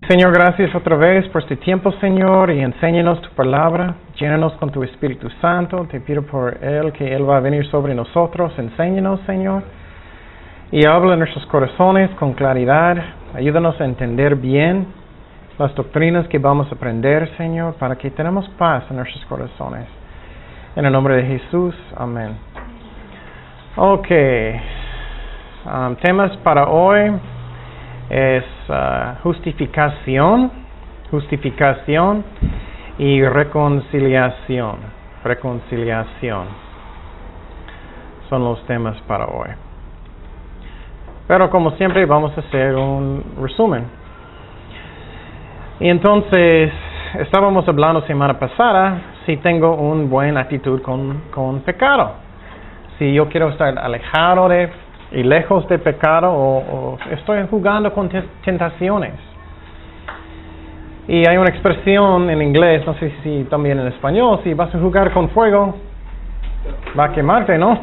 Señor, gracias otra vez por este tiempo, Señor, y enséñanos tu palabra. Llénanos con tu Espíritu Santo. Te pido por Él que Él va a venir sobre nosotros. Enséñanos, Señor. Y habla en nuestros corazones con claridad. Ayúdanos a entender bien las doctrinas que vamos a aprender, Señor, para que tengamos paz en nuestros corazones. En el nombre de Jesús, amén. Ok. Temas para hoy es justificación y reconciliación. Reconciliación son los temas para hoy. Pero como siempre vamos a hacer un resumen. Y entonces estábamos hablando semana pasada si tengo una buena actitud con pecado. Si yo quiero estar alejado y lejos de pecado o estoy jugando con tentaciones. Y hay una expresión en inglés, no sé si también en español, si vas a jugar con fuego, va a quemarte, ¿no?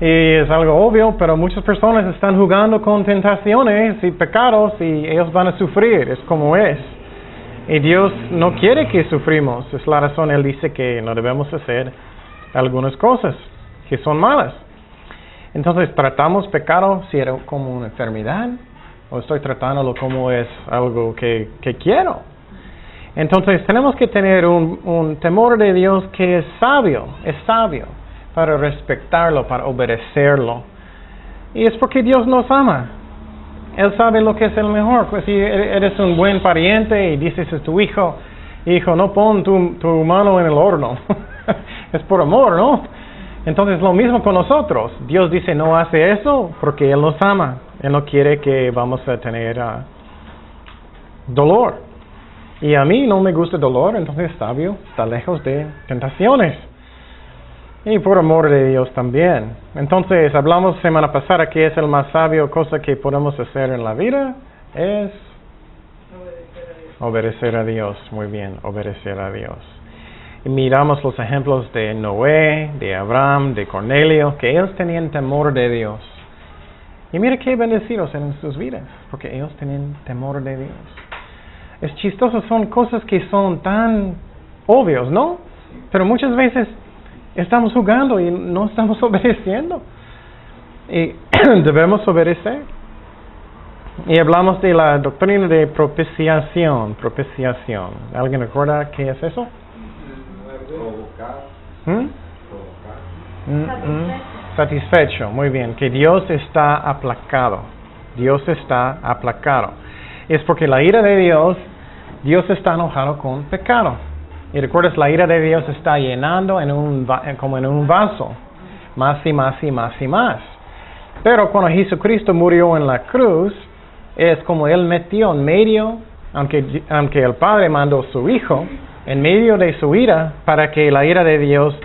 Y es algo obvio, pero muchas personas están jugando con tentaciones y pecados y ellos van a sufrir, es como es. Y Dios no quiere que sufrimos, es la razón, Él dice que no debemos hacer algunas cosas que son malas. Entonces, ¿tratamos pecado si era como una enfermedad? ¿O estoy tratándolo como es algo que quiero? Entonces, tenemos que tener un temor de Dios que es sabio para respetarlo, para obedecerlo. Y es porque Dios nos ama. Él sabe lo que es el mejor. Pues si eres un buen pariente y dices a tu hijo, no pon tu mano en el horno. Es por amor, ¿no? Entonces lo mismo con nosotros. Dios dice no hace eso porque Él nos ama. Él no quiere que vamos a tener dolor. Y a mí no me gusta el dolor, entonces sabio está lejos de tentaciones. Y por amor de Dios también. Entonces hablamos semana pasada que es el más sabio cosa que podemos hacer en la vida. Es obedecer a Dios. Muy bien, obedecer a Dios. Y miramos los ejemplos de Noé, de Abraham, de Cornelio, que ellos tenían temor de Dios. Y mira qué bendecidos en sus vidas, porque ellos tenían temor de Dios. Es chistoso, son cosas que son tan obvios, ¿no? Pero muchas veces estamos jugando y no estamos obedeciendo. Y debemos obedecer. Y hablamos de la doctrina de propiciación. ¿Alguien recuerda qué es eso? Satisfecho, muy bien, que Dios está aplacado. Es porque la ira de Dios está enojado con pecado. Y recuerdas, la ira de Dios está llenando como en un vaso, más y más y más y más. Pero cuando Jesucristo murió en la cruz, es como Él metió en medio, aunque el Padre mandó a su Hijo, en medio de su ira, para que la ira de Dios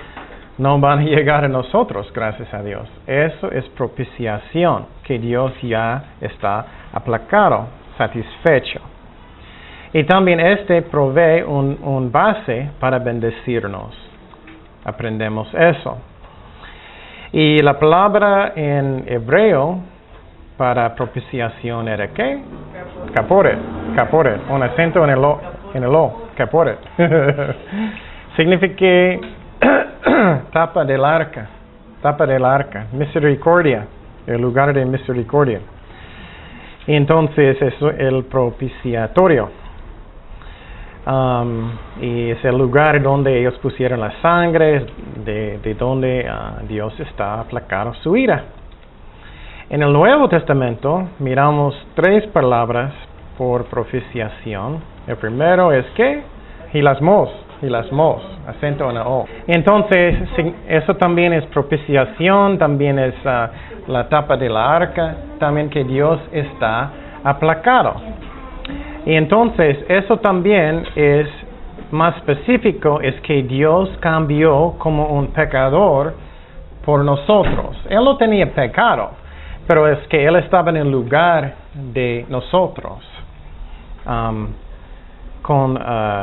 no va a llegar a nosotros, gracias a Dios. Eso es propiciación, que Dios ya está aplacado, satisfecho. Y también provee un base para bendecirnos. Aprendemos eso. Y la palabra en hebreo para propiciación era ¿qué? Caporet, un acento en el o, caporet. Significa tapa del arca, misericordia, el lugar de misericordia. Y entonces es el propiciatorio. Y es el lugar donde ellos pusieron la sangre, de donde Dios está aplacando su ira. En el Nuevo Testamento miramos 3 palabras por propiciación. El primero es ¿qué? Hilasmos, acento en la O. Entonces, eso también es propiciación, también es la tapa de la arca, también que Dios está aplacado. Y entonces, eso también es más específico, es que Dios cambió como un pecador por nosotros. Él no tenía pecado, pero es que Él estaba en el lugar de nosotros. Con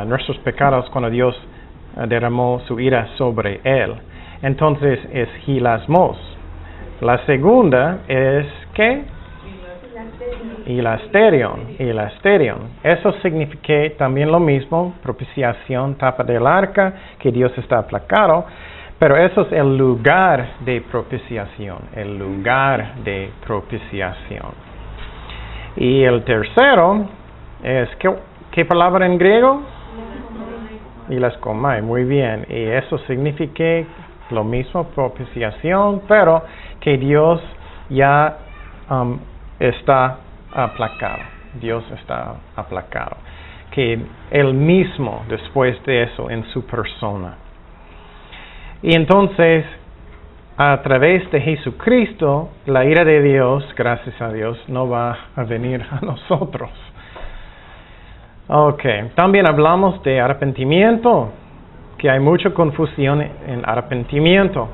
nuestros pecados cuando Dios derramó su ira sobre Él. Entonces es hilasmos. La segunda es ¿qué? y la asterion. Eso significa también lo mismo, propiciación, tapa del arca, que Dios está aplacado, pero eso es el lugar de propiciación, el lugar de propiciación. Y el tercero es, ¿qué palabra en griego? Y las comai, muy bien. Y eso significa lo mismo, propiciación, pero que Dios ya está aplacado. Dios está aplacado. Que Él mismo, después de eso, en su persona. Y entonces, a través de Jesucristo, la ira de Dios, gracias a Dios, no va a venir a nosotros. Ok, también hablamos de arrepentimiento, que hay mucha confusión en arrepentimiento.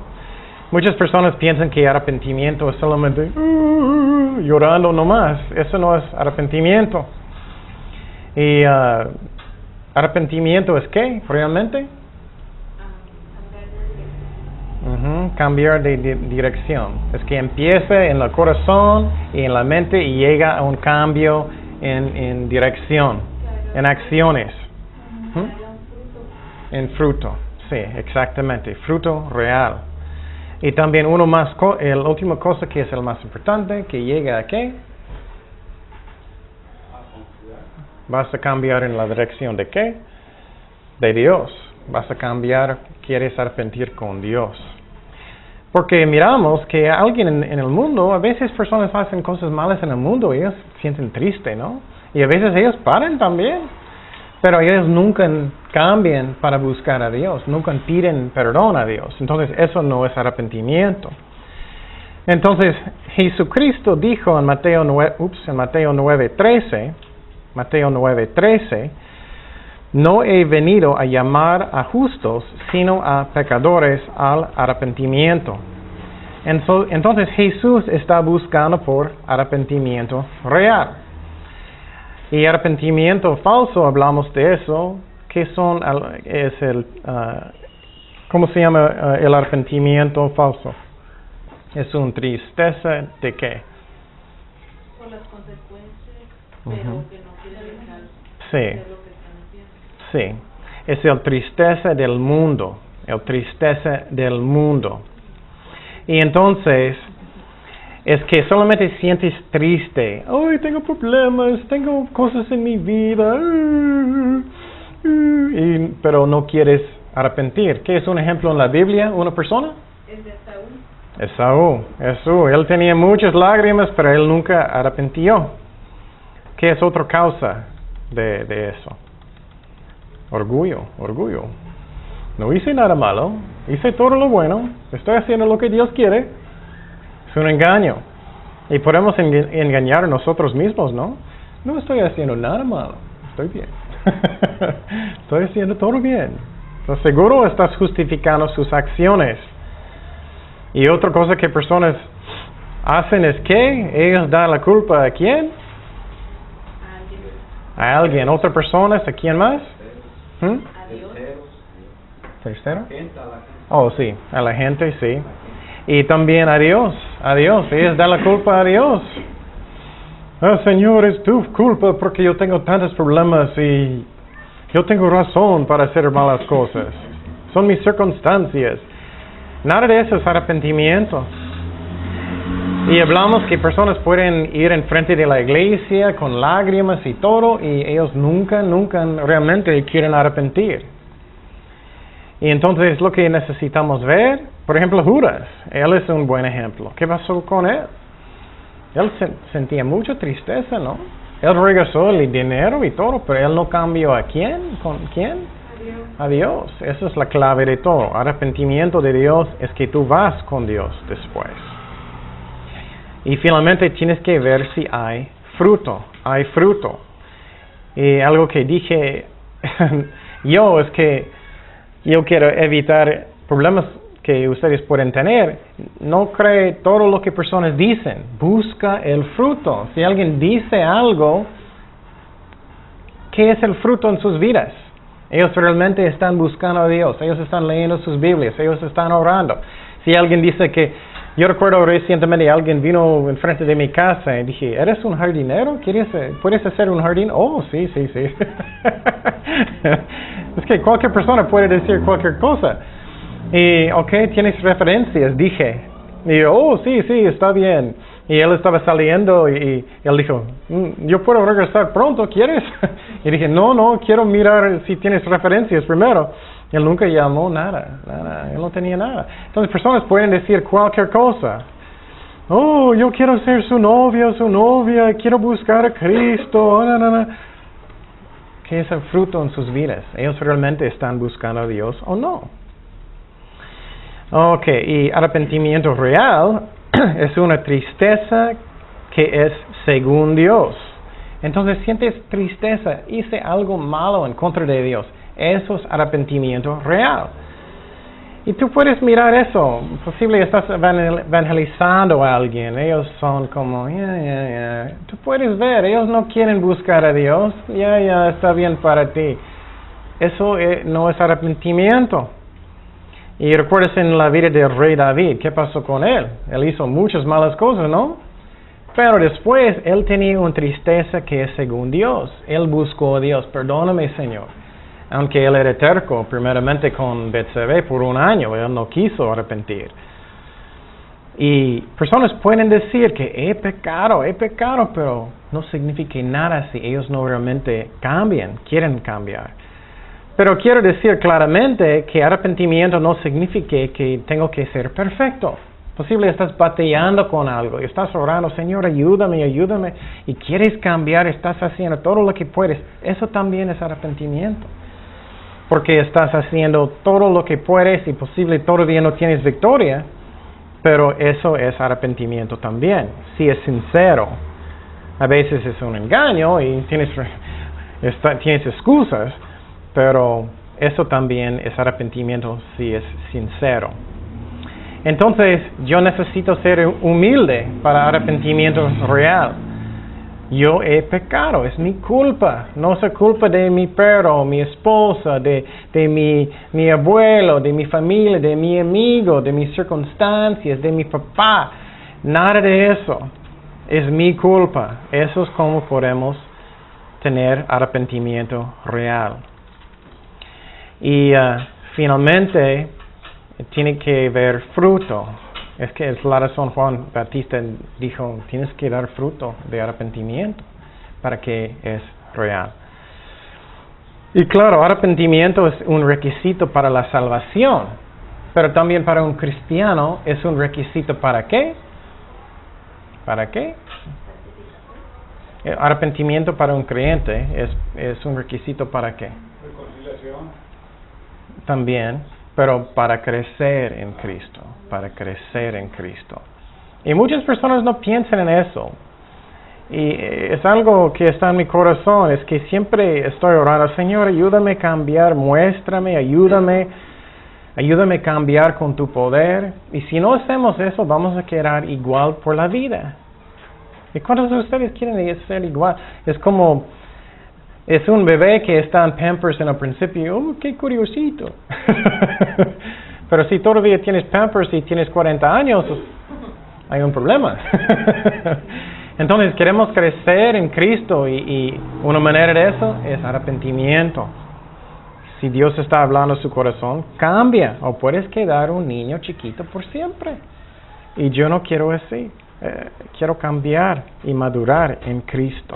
Muchas personas piensan que arrepentimiento es solamente llorando nomás. Eso no es arrepentimiento. ¿Y arrepentimiento es qué, realmente? Cambiar de dirección. Es que empieza en el corazón y en la mente y llega a un cambio en dirección, en acciones. En fruto, sí, exactamente, fruto real. Y también uno más, la última cosa que es el más importante, que llega a qué? Vas a cambiar en la dirección de qué? De Dios. Vas a cambiar, quieres arrepentir con Dios. Porque miramos que alguien en el mundo, a veces personas hacen cosas malas en el mundo y ellos se sienten tristes, ¿no? Y a veces ellos paran también. Pero ellos nunca cambian para buscar a Dios, nunca piden perdón a Dios. Entonces eso no es arrepentimiento. Entonces Jesucristo dijo en Mateo 9:13, no he venido a llamar a justos, sino a pecadores al arrepentimiento. Entonces Jesús está buscando por arrepentimiento real. Y arrepentimiento falso, hablamos de eso, que ¿cómo se llama el arrepentimiento falso? Es una tristeza de qué? Por las consecuencias, pero que no quiere dejar Sí, hacer lo que están haciendo. sí, es el tristeza del mundo, Y entonces, es que solamente sientes triste. Ay, tengo problemas, tengo cosas en mi vida. Pero no quieres arrepentir. ¿Qué es un ejemplo en la Biblia? ¿Una persona? Es de Esaú. Esaú. Él tenía muchas lágrimas, pero él nunca arrepintió. ¿Qué es otra causa de eso? Orgullo. No hice nada malo. Hice todo lo bueno. Estoy haciendo lo que Dios quiere. Es un engaño. Y podemos engañar a nosotros mismos, ¿no? No estoy haciendo nada malo. Estoy bien. Estoy haciendo todo bien. Entonces, seguro estás justificando sus acciones. Y otra cosa que personas hacen es que ellos dan la culpa ¿a quién? A alguien. ¿Otra persona? ¿A quién más? A Dios. ¿Tercero? Oh, sí. A la gente, sí. Y también a Dios. Ellos dan la culpa a Dios. Señor, es tu culpa porque yo tengo tantos problemas y yo tengo razón para hacer malas cosas. Son mis circunstancias. Nada de eso es arrepentimiento. Y hablamos que personas pueden ir enfrente de la iglesia con lágrimas y todo y ellos nunca realmente quieren arrepentir. Y entonces lo que necesitamos ver, por ejemplo, Judas, él es un buen ejemplo. ¿Qué pasó con él? Él sentía mucha tristeza, ¿no? Él regresó el dinero y todo, pero él no cambió ¿a quién? ¿Con quién? A Dios. Esa es la clave de todo. Arrepentimiento de Dios es que tú vas con Dios después. Y finalmente tienes que ver si hay fruto. Y algo que dije yo es que yo quiero evitar problemas que ustedes pueden tener. No cree todo lo que personas dicen. Busca el fruto. Si alguien dice algo, ¿qué es el fruto en sus vidas? Ellos realmente están buscando a Dios. Ellos están leyendo sus Biblias. Ellos están orando. Si alguien dice que Yo recuerdo recientemente alguien vino enfrente de mi casa y dije, ¿eres un jardinero? ¿Puedes hacer un jardín? Oh, sí. Es que cualquier persona puede decir cualquier cosa. Y, ok, ¿tienes referencias? Dije. Y yo, oh, sí, está bien. Y él estaba saliendo y él dijo, yo puedo regresar pronto, ¿quieres? Y dije, no, quiero mirar si tienes referencias primero. Él nunca llamó nada, él no tenía nada. Entonces personas pueden decir cualquier cosa. Oh, yo quiero ser su novia, quiero buscar a Cristo. ¿Qué es el fruto en sus vidas? ¿Ellos realmente están buscando a Dios o no? Ok, y arrepentimiento real es una tristeza que es según Dios. Entonces sientes tristeza, hice algo malo en contra de Dios. Eso es arrepentimiento real. Y tú puedes mirar eso. Posible estás evangelizando a alguien. Ellos son como, Tú puedes ver, ellos no quieren buscar a Dios. Está bien para ti. Eso no es arrepentimiento. Y recuerdas en la vida del rey David, ¿qué pasó con él? Él hizo muchas malas cosas, ¿no? Pero después él tenía una tristeza que es según Dios. Él buscó a Dios, perdóname, Señor. Aunque él era terco, primeramente con Betsabé por un año, él no quiso arrepentir. Y personas pueden decir que he pecado, pero no significa nada si ellos no realmente quieren cambiar. Pero quiero decir claramente que arrepentimiento no significa que tengo que ser perfecto. Posible estás batallando con algo, y estás orando, Señor, ayúdame, y quieres cambiar, estás haciendo todo lo que puedes. Eso también es arrepentimiento. Porque estás haciendo todo lo que puedes y posible todavía no tienes victoria, pero eso es arrepentimiento también, si es sincero. A veces es un engaño y tienes excusas, pero eso también es arrepentimiento si es sincero. Entonces, yo necesito ser humilde para arrepentimiento real. Yo he pecado, es mi culpa. No es culpa de mi perro, mi esposa, de mi abuelo, de mi familia, de mi amigo, de mis circunstancias, de mi papá. Nada de eso. Es mi culpa. Eso es como podemos tener arrepentimiento real. Y finalmente, tiene que haber fruto. Es que es la razón Juan Bautista dijo, tienes que dar fruto de arrepentimiento para que es real. Y claro, arrepentimiento es un requisito para la salvación, pero también para un cristiano es un requisito ¿para qué? ¿Para qué? Arrepentimiento para un creyente es un requisito ¿para qué? Reconciliación. También, pero para crecer en Cristo. Y muchas personas no piensan en eso. Y es algo que está en mi corazón, es que siempre estoy orando, Señor, ayúdame a cambiar, muéstrame, ayúdame a cambiar con tu poder. Y si no hacemos eso, vamos a quedar igual por la vida. ¿Y cuántos de ustedes quieren ser igual? Es un bebé que está en Pampers en el principio. ¡Oh, qué curiosito! Pero si todavía tienes Pampers y tienes 40 años, hay un problema. Entonces queremos crecer en Cristo y una manera de eso es arrepentimiento. Si Dios está hablando a su corazón, cambia. O puedes quedar un niño chiquito por siempre. Y yo no quiero así. Quiero cambiar y madurar en Cristo.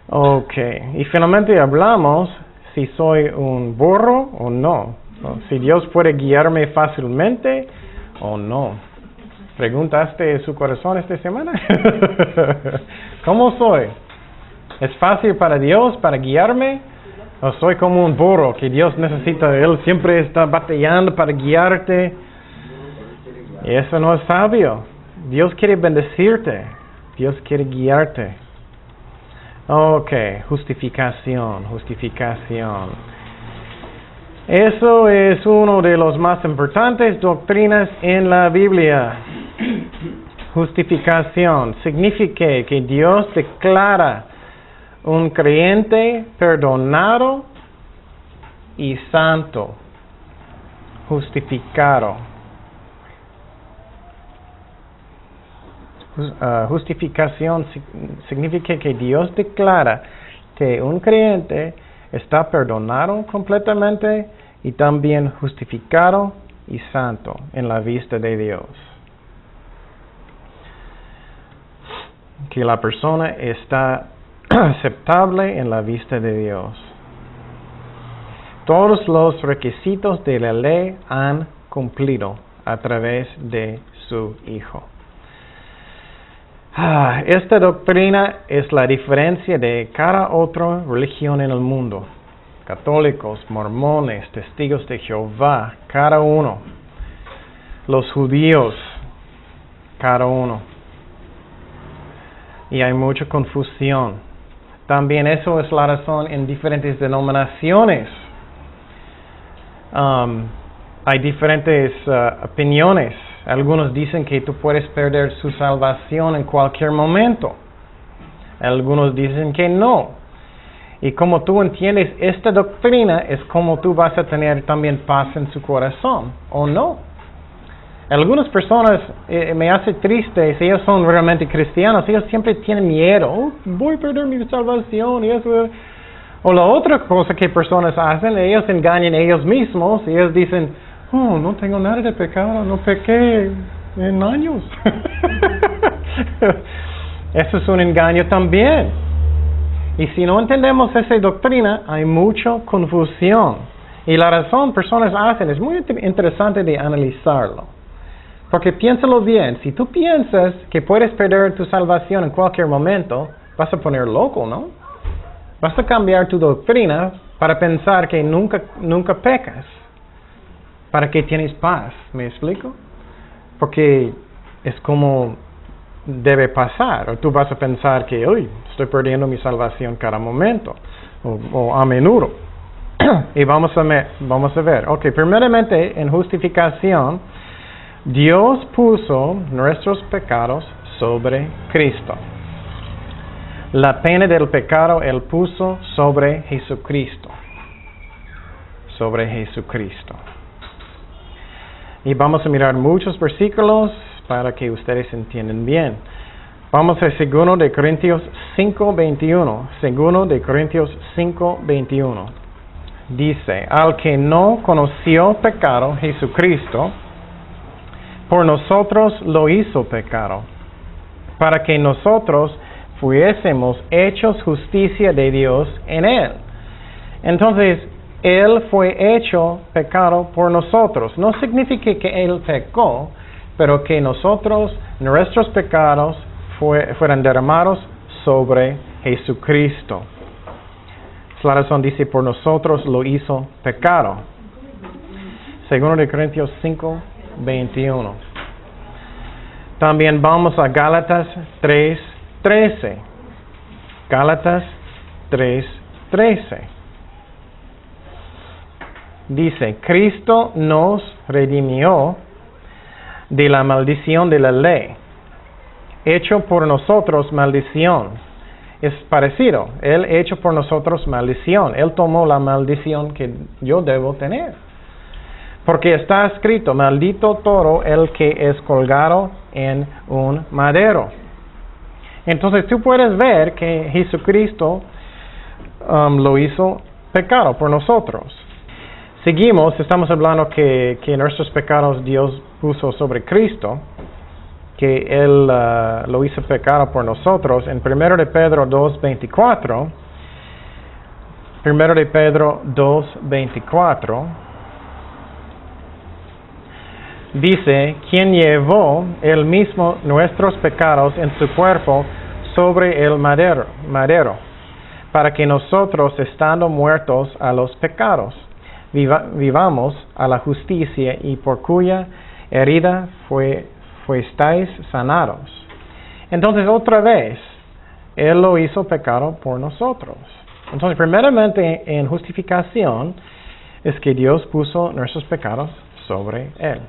Ok, y finalmente hablamos si soy un burro o no. Si Dios puede guiarme fácilmente o no. ¿Preguntaste su corazón esta semana? ¿Cómo soy? ¿Es fácil para Dios para guiarme? ¿O soy como un burro que Dios necesita? Él siempre está batallando para guiarte. Y eso no es sabio. Dios quiere bendecirte. Dios quiere guiarte. Ok, justificación. Eso es uno de los más importantes doctrinas en la Biblia. Justificación significa que Dios declara un creyente perdonado y santo, justificado. Justificación significa que Dios declara que un creyente está perdonado completamente y también justificado y santo en la vista de Dios. Que la persona está aceptable en la vista de Dios. Todos los requisitos de la ley han cumplido a través de su Hijo. Esta doctrina es la diferencia de cada otra religión en el mundo. Católicos, mormones, testigos de Jehová, cada uno. Los judíos, cada uno. Y hay mucha confusión. También eso es la razón en diferentes denominaciones. Hay diferentes opiniones. Algunos dicen que tú puedes perder su salvación en cualquier momento. Algunos dicen que no. Y como tú entiendes esta doctrina, es como tú vas a tener también paz en su corazón, ¿o no? Algunas personas me hace triste, si ellos son realmente cristianos, ellos siempre tienen miedo. Oh, voy a perder mi salvación y eso. O la otra cosa que personas hacen, ellos engañan a ellos mismos y ellos dicen, oh, no tengo nada de pecado, no pequé en años. Eso es un engaño también. Y si no entendemos esa doctrina, hay mucha confusión. Y la razón personas hacen es muy interesante de analizarlo. Porque piénsalo bien, si tú piensas que puedes perder tu salvación en cualquier momento, vas a poner loco, ¿no? Vas a cambiar tu doctrina para pensar que nunca pecas. Para que tienes paz, ¿me explico? Porque es como debe pasar. O tú vas a pensar que, uy, estoy perdiendo mi salvación cada momento. O a menudo. Y vamos a ver. Ok, primeramente, en justificación, Dios puso nuestros pecados sobre Cristo. La pena del pecado Él puso sobre Jesucristo. Sobre Jesucristo. Y vamos a mirar muchos versículos para que ustedes entiendan bien. Vamos a 2 de Corintios 5:21. 2 de Corintios 5:21. Dice, al que no conoció pecado, Jesucristo, por nosotros lo hizo pecado, para que nosotros fuésemos hechos justicia de Dios en Él. Entonces, Él fue hecho pecado por nosotros. No significa que Él pecó, pero que nosotros, nuestros pecados, fueran derramados sobre Jesucristo. La razón dice, por nosotros lo hizo pecado. 2 de Corintios 5:21. También vamos a Gálatas 3:13. Gálatas 3:13. Dice, Cristo nos redimió de la maldición de la ley, hecho por nosotros maldición. Es parecido, Él hecho por nosotros maldición. Él tomó la maldición que yo debo tener. Porque está escrito, maldito todo el que es colgado en un madero. Entonces tú puedes ver que Jesucristo lo hizo pecado por nosotros. Seguimos, estamos hablando que nuestros pecados Dios puso sobre Cristo, que Él lo hizo pecado por nosotros. En 1 de Pedro 2:24, 1 de Pedro 2:24, dice, quien llevó Él mismo nuestros pecados en su cuerpo sobre el madero, para que nosotros, estando muertos a los pecados, vivamos a la justicia, y por cuya herida fuisteis sanados. Entonces, otra vez, Él lo hizo pecado por nosotros. Entonces, primeramente, en justificación, es que Dios puso nuestros pecados sobre Él.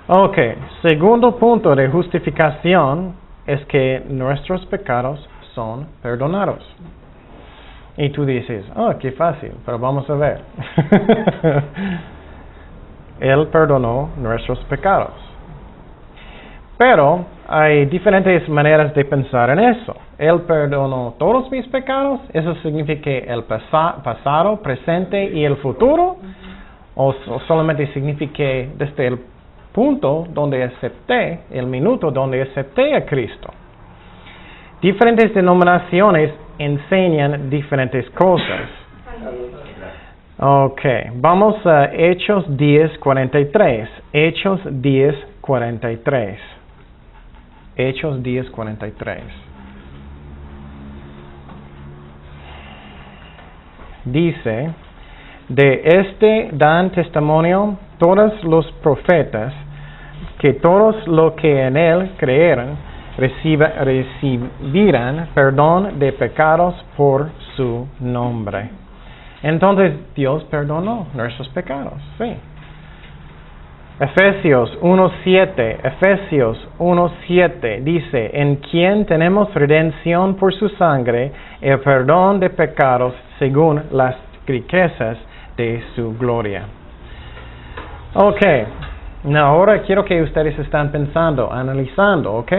Ok, segundo punto de justificación es que nuestros pecados son perdonados. Y tú dices, oh, qué fácil, pero vamos a ver. Él perdonó nuestros pecados. Pero hay diferentes maneras de pensar en eso. Él perdonó todos mis pecados, eso significa el pasado, presente y el futuro, o solamente significa desde el punto donde acepté, el minuto donde acepté a Cristo. Diferentes denominaciones enseñan diferentes cosas. Ok, vamos a Hechos 10:43. Hechos 10:43. Hechos 10:43. Dice, de este dan testimonio todos los profetas, que todos los que en él creyeron recibirán perdón de pecados por su nombre. Entonces Dios perdonó nuestros pecados, sí. Efesios 1:7 dice, en quien tenemos redención por su sangre, el perdón de pecados según las riquezas de su gloria. Ok, ahora quiero que ustedes estén pensando, analizando, ok,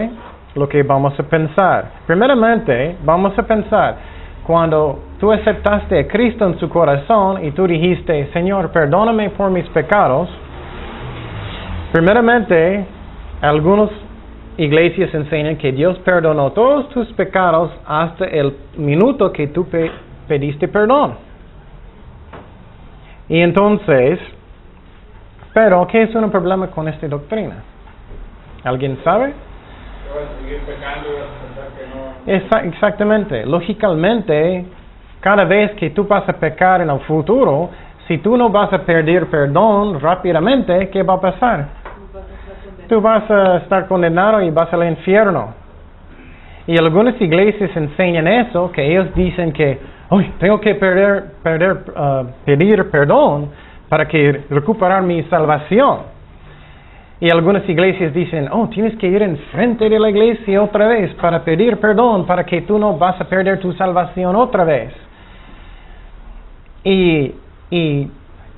lo que vamos a pensar. Primeramente, vamos a pensar, cuando tú aceptaste a Cristo en su corazón y tú dijiste, Señor, perdóname por mis pecados. Primeramente, algunas iglesias enseñan que Dios perdonó todos tus pecados hasta el minuto que tú pediste perdón. Y entonces, pero ¿qué es un problema con esta doctrina? ¿Alguien sabe? Vas a seguir pecando y vas a pensar que no. Exactamente. Lógicamente, cada vez que tú vas a pecar en el futuro, si tú no vas a pedir perdón rápidamente, ¿qué va a pasar? Tú vas a estar condenado y vas al infierno. Y algunas iglesias enseñan eso, que ellos dicen que tengo que pedir perdón para que recuperar mi salvación. Y algunas iglesias dicen, tienes que ir enfrente de la iglesia otra vez para pedir perdón, para que tú no vas a perder tu salvación otra vez. Y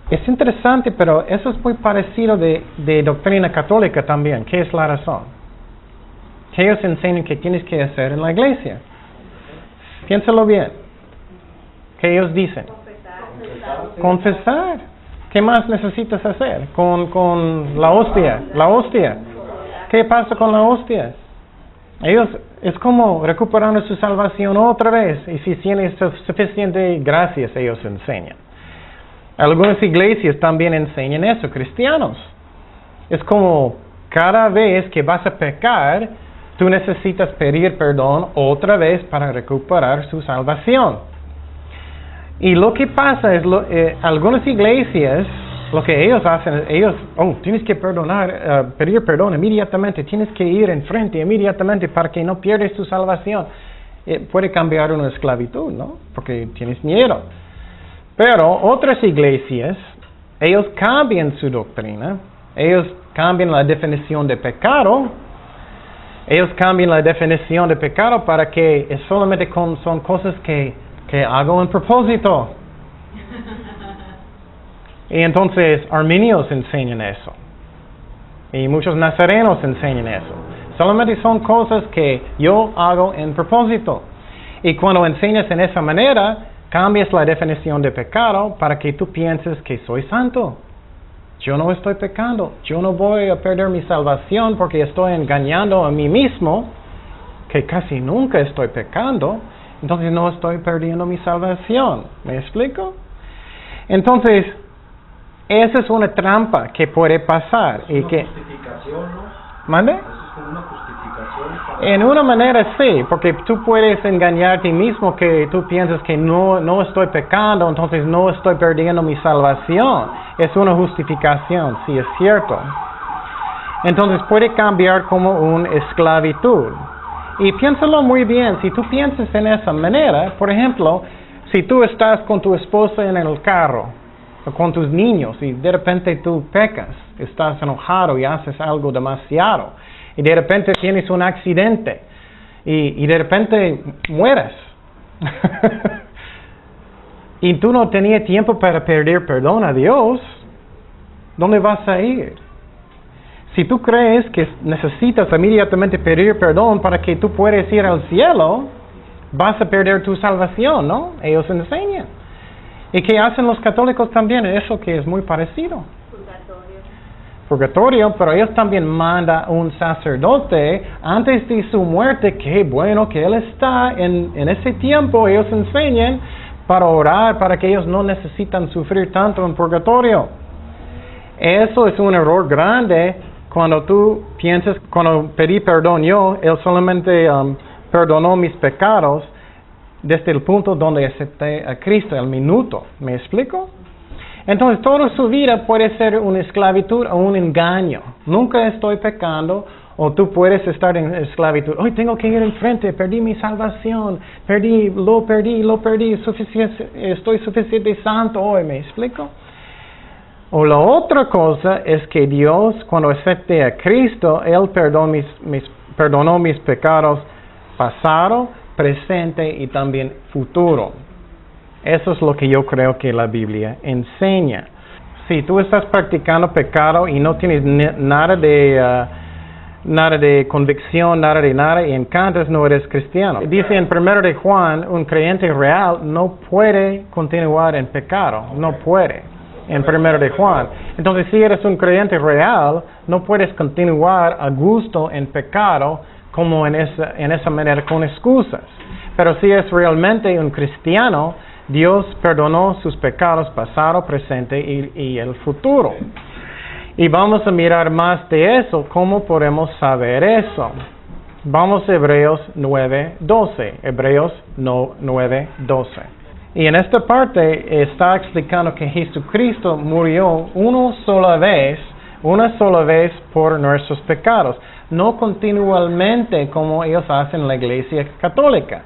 es interesante, pero eso es muy parecido de doctrina católica también. ¿Qué es la razón? Que ellos enseñan que tienes que hacer en la iglesia. Piénsalo bien. ¿Qué ellos dicen? Confesar. ¿Qué más necesitas hacer con la hostia? La hostia. ¿Qué pasa con la hostia? Ellos es como recuperando su salvación otra vez. Y si tienes suficiente gracias, ellos enseñan. Algunas iglesias también enseñan eso, cristianos. Es como cada vez que vas a pecar, tú necesitas pedir perdón otra vez para recuperar su salvación. Y lo que pasa es, algunas iglesias, lo que ellos hacen, tienes que pedir perdón inmediatamente, tienes que ir enfrente inmediatamente para que no pierdas tu salvación. Puede cambiar una esclavitud, ¿no? Porque tienes miedo. Pero otras iglesias, ellos cambian su doctrina, ellos cambian la definición de pecado, para que solamente son cosas que hago en propósito. Y entonces arminios enseñan eso. Y muchos nazarenos enseñan eso. Solamente son cosas que yo hago en propósito. Y cuando enseñas en esa manera, cambias la definición de pecado para que tú pienses que soy santo. Yo no estoy pecando. Yo no voy a perder mi salvación porque estoy engañando a mí mismo, que casi nunca estoy pecando. Entonces no estoy perdiendo mi salvación. ¿Me explico? Entonces, esa es una trampa que puede pasar. Es una justificación, ¿no? ¿Mande? Eso es como una justificación. En una manera sí, porque tú puedes engañar a ti mismo que tú piensas que no estoy pecando, entonces no estoy perdiendo mi salvación. Es una justificación, sí es cierto. Entonces puede cambiar como una esclavitud. Y piénsalo muy bien, si tú piensas en esa manera, por ejemplo, si tú estás con tu esposa en el carro, o con tus niños, y de repente tú pecas, estás enojado y haces algo demasiado, y de repente tienes un accidente, y de repente mueres, y tú no tenías tiempo para pedir perdón a Dios, ¿dónde vas a ir? Si tú crees que necesitas inmediatamente pedir perdón para que tú puedas ir al cielo, vas a perder tu salvación, ¿no? Ellos enseñan. ¿Y qué hacen los católicos también? Eso que es muy parecido. Purgatorio, pero ellos también mandan un sacerdote antes de su muerte, que bueno, que él está en ese tiempo, ellos enseñan para orar, para que ellos no necesitan sufrir tanto en purgatorio. Eso es un error grande cuando tú piensas, cuando pedí perdón yo, él solamente perdonó mis pecados desde el punto donde acepté a Cristo, el minuto. ¿Me explico? Entonces, toda su vida puede ser una esclavitud o un engaño. Nunca estoy pecando, o tú puedes estar en esclavitud. Hoy tengo que ir enfrente, perdí mi salvación, lo perdí, estoy suficiente santo hoy, ¿me explico? O la otra cosa es que Dios, cuando acepté a Cristo, Él perdonó mis pecados pasado, presente y también futuro. Eso es lo que yo creo que la Biblia enseña. Si tú estás practicando pecado y no tienes nada de convicción, nada, y encantas, no eres cristiano. Dice en 1 de Juan, un creyente real no puede continuar en pecado, no puede, en 1 de Juan. Entonces, si eres un creyente real, no puedes continuar a gusto en pecado como en esa manera con excusas. Pero si es realmente un cristiano, Dios perdonó sus pecados pasado, presente y el futuro. Y vamos a mirar más de eso. ¿Cómo podemos saber eso? Vamos a Hebreos 9:12. Hebreos 9:12. Y en esta parte está explicando que Jesucristo murió una sola vez por nuestros pecados. No continuamente como ellos hacen en la Iglesia Católica.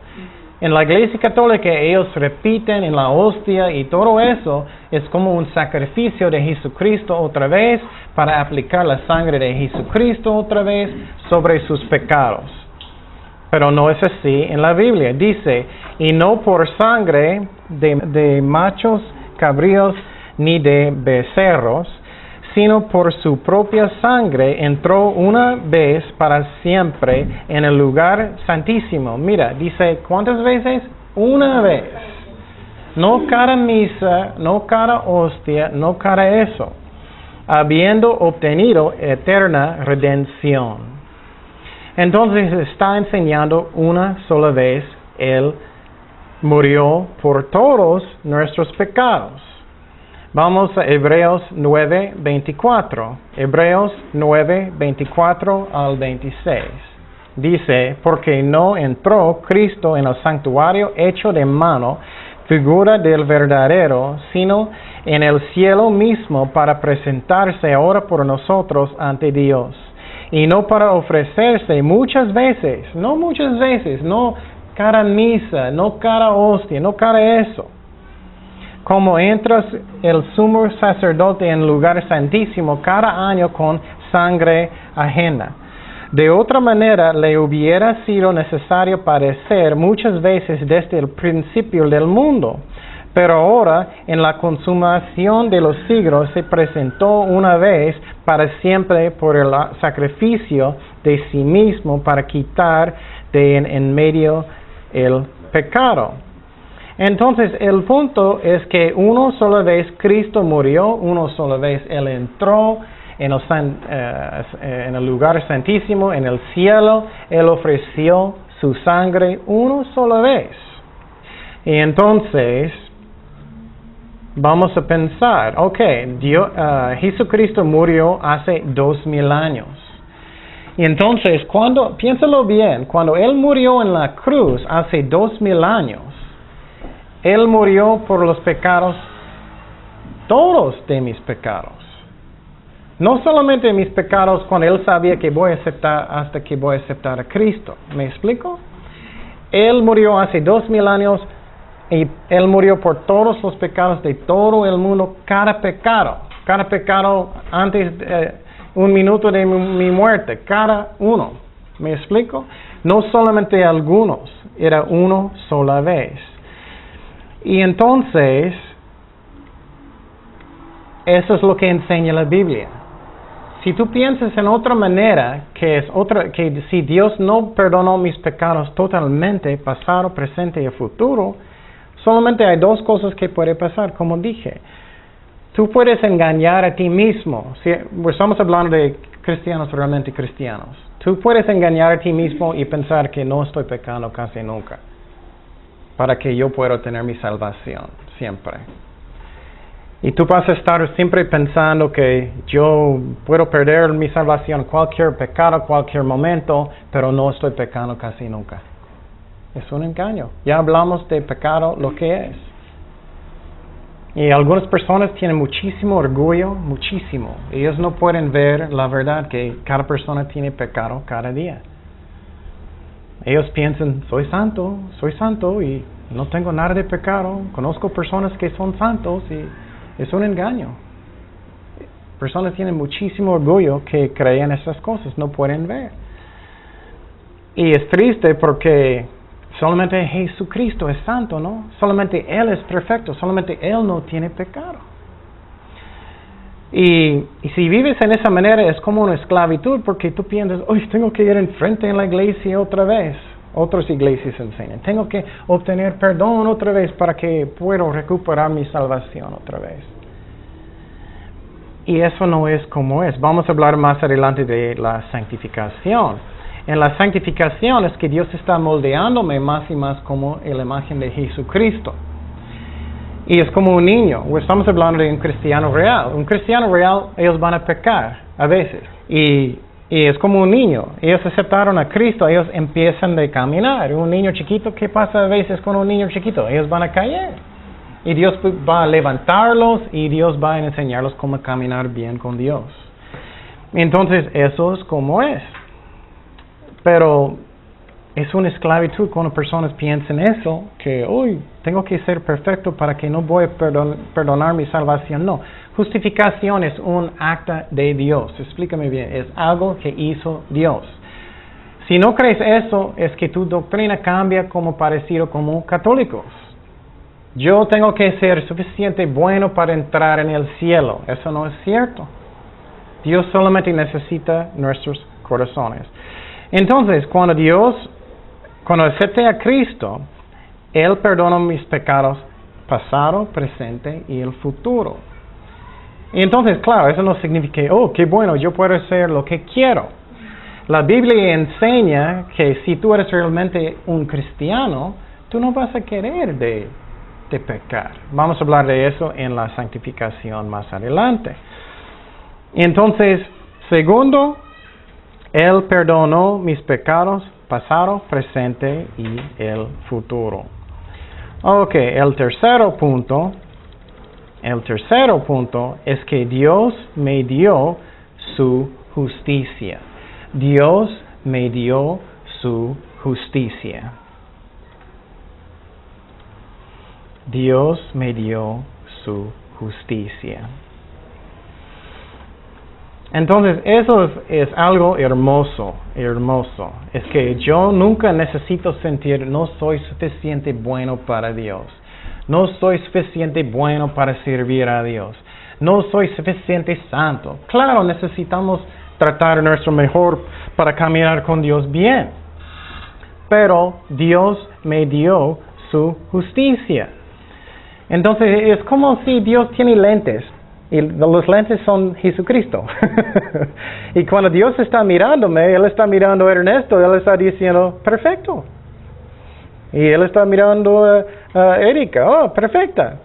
En la Iglesia Católica ellos repiten en la hostia y todo eso es como un sacrificio de Jesucristo otra vez para aplicar la sangre de Jesucristo otra vez sobre sus pecados. Pero no es así en la Biblia. Dice, y no por sangre de machos cabríos ni de becerros, sino por su propia sangre entró una vez para siempre en el lugar santísimo. Mira, dice, ¿cuántas veces? Una vez. No cada misa, no cada hostia, no cada eso. Habiendo obtenido eterna redención. Entonces está enseñando una sola vez, Él murió por todos nuestros pecados. Vamos a Hebreos 9:24. Hebreos 9:24 al 26. Dice, porque no entró Cristo en el santuario hecho de mano, figura del verdadero, sino en el cielo mismo para presentarse ahora por nosotros ante Dios. Y no para ofrecerse muchas veces, no cada misa, no cada hostia, no cada eso. Como entras el sumo sacerdote en el lugar santísimo cada año con sangre ajena. De otra manera, le hubiera sido necesario padecer muchas veces desde el principio del mundo. Pero ahora, en la consumación de los siglos, se presentó una vez para siempre por el sacrificio de sí mismo para quitar de en medio el pecado. Entonces, el punto es que una sola vez Cristo murió, una sola vez Él entró en el lugar santísimo, en el cielo. Él ofreció su sangre una sola vez. Y entonces, vamos a pensar, Jesucristo murió hace 2000 años. Y entonces, piénsalo bien, cuando Él murió en la cruz hace 2000 años, Él murió por los pecados, todos de mis pecados. No solamente mis pecados cuando Él sabía que voy a aceptar hasta que voy a aceptar a Cristo. ¿Me explico? Él murió hace 2000 años y Él murió por todos los pecados de todo el mundo, cada pecado antes de un minuto de mi muerte, cada uno. ¿Me explico? No solamente algunos, era uno sola vez. Y entonces, eso es lo que enseña la Biblia. Si tú piensas en otra manera, que si Dios no perdonó mis pecados totalmente, pasado, presente y futuro, solamente hay dos cosas que puede pasar, como dije. Tú puedes engañar a ti mismo. Si estamos hablando de cristianos realmente cristianos. Tú puedes engañar a ti mismo y pensar que no estoy pecando casi nunca, para que yo pueda tener mi salvación siempre. Y tú vas a estar siempre pensando que yo puedo perder mi salvación cualquier pecado, cualquier momento, pero no estoy pecando casi nunca. Es un engaño. Ya hablamos de pecado, lo que es. Y algunas personas tienen muchísimo orgullo, muchísimo. Ellos no pueden ver la verdad que cada persona tiene pecado cada día. Ellos piensan, soy santo y no tengo nada de pecado. Conozco personas que son santos y es un engaño. Personas tienen muchísimo orgullo que creen esas cosas, no pueden ver. Y es triste porque solamente Jesucristo es santo, ¿no? Solamente Él es perfecto, solamente Él no tiene pecado. Y si vives en esa manera es como una esclavitud porque tú piensas, hoy tengo que ir enfrente en la iglesia otra vez. Otras iglesias enseñan, tengo que obtener perdón otra vez para que pueda recuperar mi salvación otra vez. Y eso no es como es. Vamos a hablar más adelante de la santificación. En la santificación es que Dios está moldeándome más y más como la imagen de Jesucristo. Y es como un niño. Estamos hablando de un cristiano real. Un cristiano real, ellos van a pecar a veces. Y es como un niño. Ellos aceptaron a Cristo, ellos empiezan a caminar. Un niño chiquito, ¿qué pasa a veces con un niño chiquito? Ellos van a caer. Y Dios va a levantarlos y Dios va a enseñarlos cómo caminar bien con Dios. Entonces, eso es como es. Pero es una esclavitud cuando personas piensan eso, que hoy tengo que ser perfecto para que no voy a perdonar mi salvación. No, justificación es un acto de Dios. Explícame bien, es algo que hizo Dios. Si no crees eso, es que tu doctrina cambia como parecido como católicos. Yo tengo que ser suficiente bueno para entrar en el cielo. Eso no es cierto. Dios solamente necesita nuestros corazones. Entonces, cuando acepté a Cristo, Él perdonó mis pecados pasado, presente y el futuro. Y entonces, claro, eso no significa, oh, qué bueno, yo puedo hacer lo que quiero. La Biblia enseña que si tú eres realmente un cristiano, tú no vas a querer de pecar. Vamos a hablar de eso en la santificación más adelante. Entonces, segundo, Él perdonó mis pecados pasado, presente y el futuro. Ok, el tercer punto es que Dios me dio su justicia. Dios me dio su justicia. Dios me dio su justicia. Entonces, eso es algo hermoso. Es que yo nunca necesito sentir, no soy suficiente bueno para Dios. No soy suficiente bueno para servir a Dios. No soy suficiente santo. Claro, necesitamos tratar nuestro mejor para caminar con Dios bien. Pero Dios me dio su justicia. Entonces, es como si Dios tiene lentes. Y los lentes son Jesucristo. Y cuando Dios está mirándome, Él está mirando a Ernesto, Él está diciendo, perfecto. Y Él está mirando a Erika, oh, perfecta,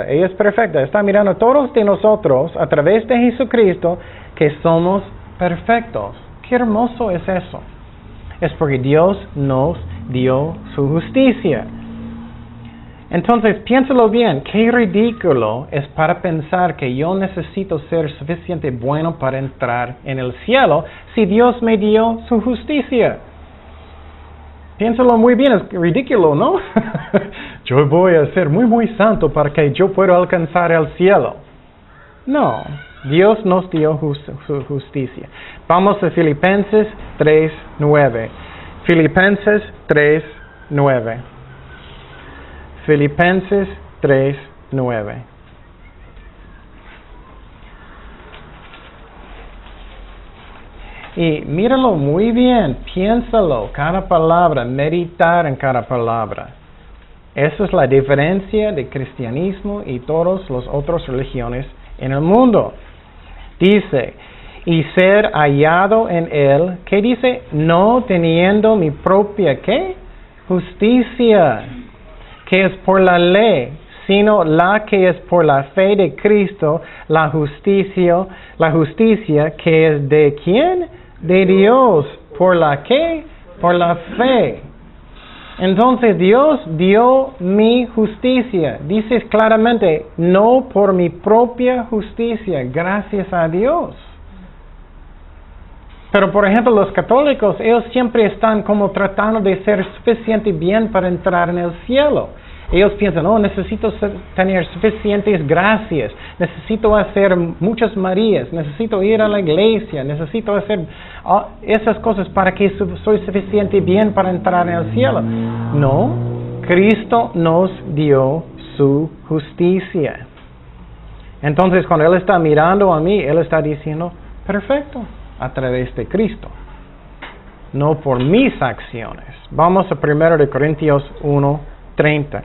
ella es perfecta. Está mirando a todos de nosotros a través de Jesucristo que somos perfectos. Qué hermoso es eso. Es porque Dios nos dio su justicia. Entonces, piénsalo bien, qué ridículo es para pensar que yo necesito ser suficiente bueno para entrar en el cielo si Dios me dio su justicia. Piénsalo muy bien, es ridículo, ¿no? Yo voy a ser muy santo para que yo pueda alcanzar el cielo. No, Dios nos dio su justicia. Vamos a Filipenses 3:9. Filipenses 3:9. Filipenses 3:9. Y míralo muy bien, piénsalo, cada palabra, meditar en cada palabra. Esa es la diferencia de cristianismo y todas las otras religiones en el mundo. Dice, y ser hallado en él, ¿qué dice? No teniendo mi propia, ¿qué? Justicia, que es por la ley, sino la que es por la fe de Cristo, la justicia que es de ¿quién? De Dios. ¿Por la qué? Por la fe. Entonces Dios dio mi justicia. Dice claramente, no por mi propia justicia, gracias a Dios. Pero por ejemplo los católicos, ellos siempre están como tratando de ser suficiente bien para entrar en el cielo. Ellos piensan, necesito tener suficientes gracias, necesito hacer muchas Marías, necesito ir a la iglesia, necesito hacer esas cosas para que soy suficiente bien para entrar en el cielo. No, Cristo nos dio su justicia. Entonces cuando Él está mirando a mí, Él está diciendo, perfecto, a través de Cristo, no por mis acciones. Vamos a 1 Corintios 1:30.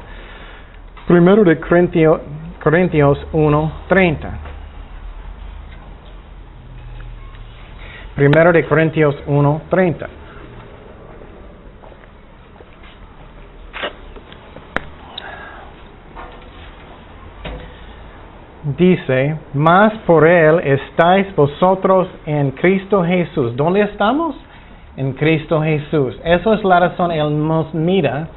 1 Corintios 1:30. 1 Corintios 1:30. Dice, mas por Él estáis vosotros en Cristo Jesús. ¿Dónde estamos? En Cristo Jesús. Eso es la razón, Él nos mira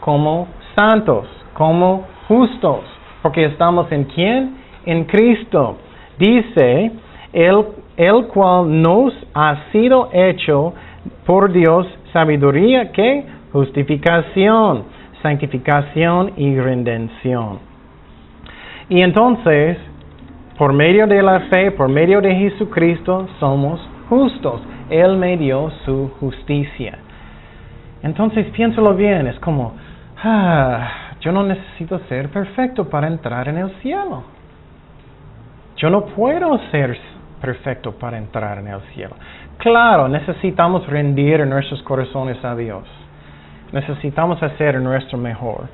como santos, como justos, porque estamos en ¿quién? En Cristo. Dice, el cual nos ha sido hecho por Dios sabiduría, ¿qué? Justificación, santificación y redención. Y entonces, por medio de la fe, por medio de Jesucristo, somos justos. Él me dio su justicia. Entonces, piénsalo bien, es como, yo no necesito ser perfecto para entrar en el cielo. Yo no puedo ser perfecto para entrar en el cielo. Claro, necesitamos rendir nuestros corazones a Dios. Necesitamos hacer nuestro mejor.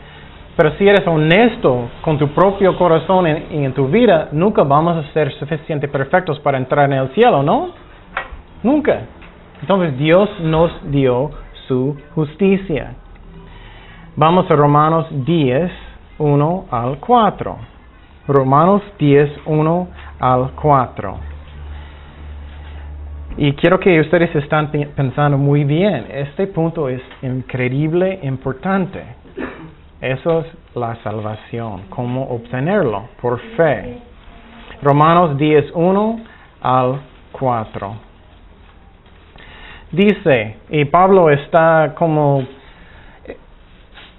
Pero si eres honesto con tu propio corazón y en tu vida, nunca vamos a ser suficientemente perfectos para entrar en el cielo, ¿no? Nunca. Entonces Dios nos dio su justicia. Vamos a Romanos 10, 1 al 4. Romanos 10, 1 al 4. Y quiero que ustedes estén pensando muy bien. Este punto es increíble, importante. Eso es la salvación. ¿Cómo obtenerlo? Por fe. Romanos 10, 1 al 4. Dice, y Pablo está como,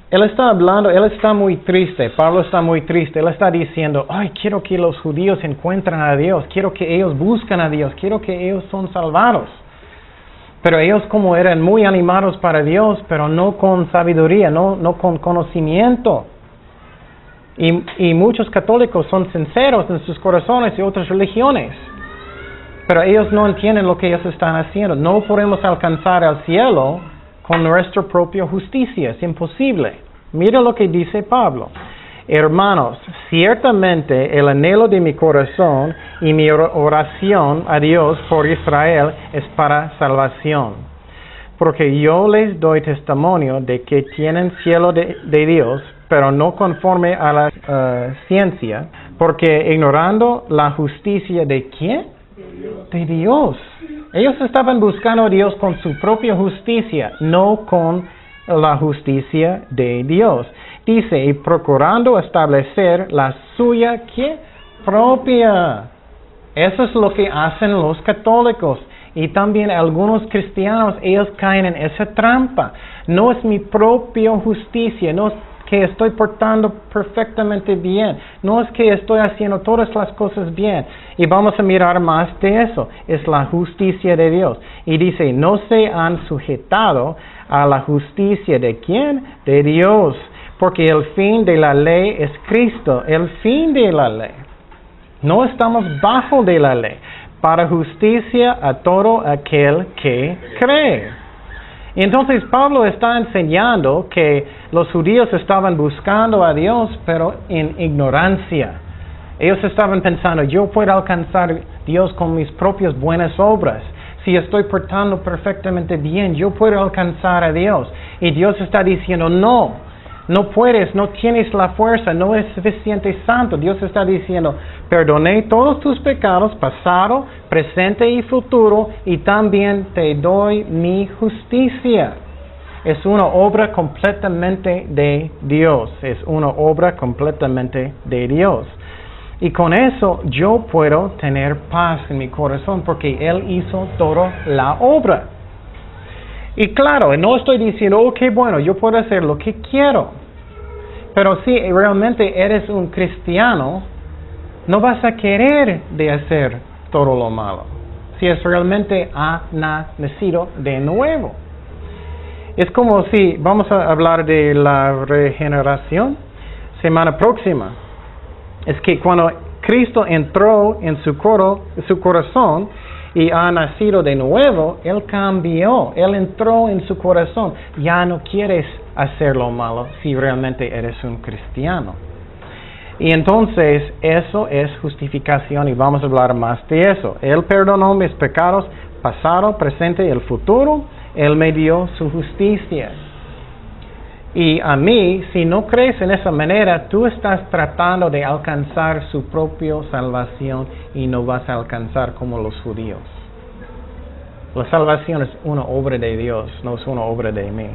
él está hablando, él está muy triste, Pablo está muy triste, él está diciendo, quiero que los judíos encuentren a Dios, quiero que ellos busquen a Dios, quiero que ellos son salvados. Pero ellos como eran muy animados para Dios, pero no con sabiduría, no con conocimiento. Y muchos católicos son sinceros en sus corazones y otras religiones. Pero ellos no entienden lo que ellos están haciendo. No podemos alcanzar el cielo con nuestra propia justicia. Es imposible. Mira lo que dice Pablo. Hermanos, ciertamente el anhelo de mi corazón y mi oración a Dios por Israel es para salvación. Porque yo les doy testimonio de que tienen cielo de Dios, pero no conforme a la ciencia, porque ignorando la justicia de ¿quién? De Dios. Ellos estaban buscando a Dios con su propia justicia, no con la justicia de Dios. Dice, y procurando establecer la suya, ¿qué? Propia. Eso es lo que hacen los católicos. Y también algunos cristianos, ellos caen en esa trampa. No es mi propia justicia, no es que estoy portando perfectamente bien, no es que estoy haciendo todas las cosas bien. Y vamos a mirar más de eso, es la justicia de Dios. Y dice, no se han sujetado a la justicia de ¿quién? De Dios. Porque el fin de la ley es Cristo, el fin de la ley. No estamos bajo de la ley, para justicia a todo aquel que cree. Y entonces Pablo está enseñando que los judíos estaban buscando a Dios, pero en ignorancia. Ellos estaban pensando, yo puedo alcanzar a Dios con mis propias buenas obras. Si estoy portando perfectamente bien, yo puedo alcanzar a Dios. Y Dios está diciendo, no puedes, no tienes la fuerza, no eres suficiente santo. Dios está diciendo, perdoné todos tus pecados, pasado, presente y futuro, y también te doy mi justicia. Es una obra completamente de Dios. Es una obra completamente de Dios. Y con eso yo puedo tener paz en mi corazón porque Él hizo toda la obra. Y claro, no estoy diciendo, ok, bueno, yo puedo hacer lo que quiero. Pero si realmente eres un cristiano, no vas a querer de hacer todo lo malo. Si es realmente ha nacido de nuevo. Es como si vamos a hablar de la regeneración semana próxima. Es que cuando Cristo entró en su corazón y ha nacido de nuevo, Él cambió, Él entró en su corazón. Ya no quieres hacer lo malo si realmente eres un cristiano. Y entonces eso es justificación y vamos a hablar más de eso. Él perdonó mis pecados pasado, presente y el futuro. Él me dio su justicia. Y a mí, si no crees en esa manera, tú estás tratando de alcanzar su propia salvación y no vas a alcanzar como los judíos. La salvación es una obra de Dios, no es una obra de mí.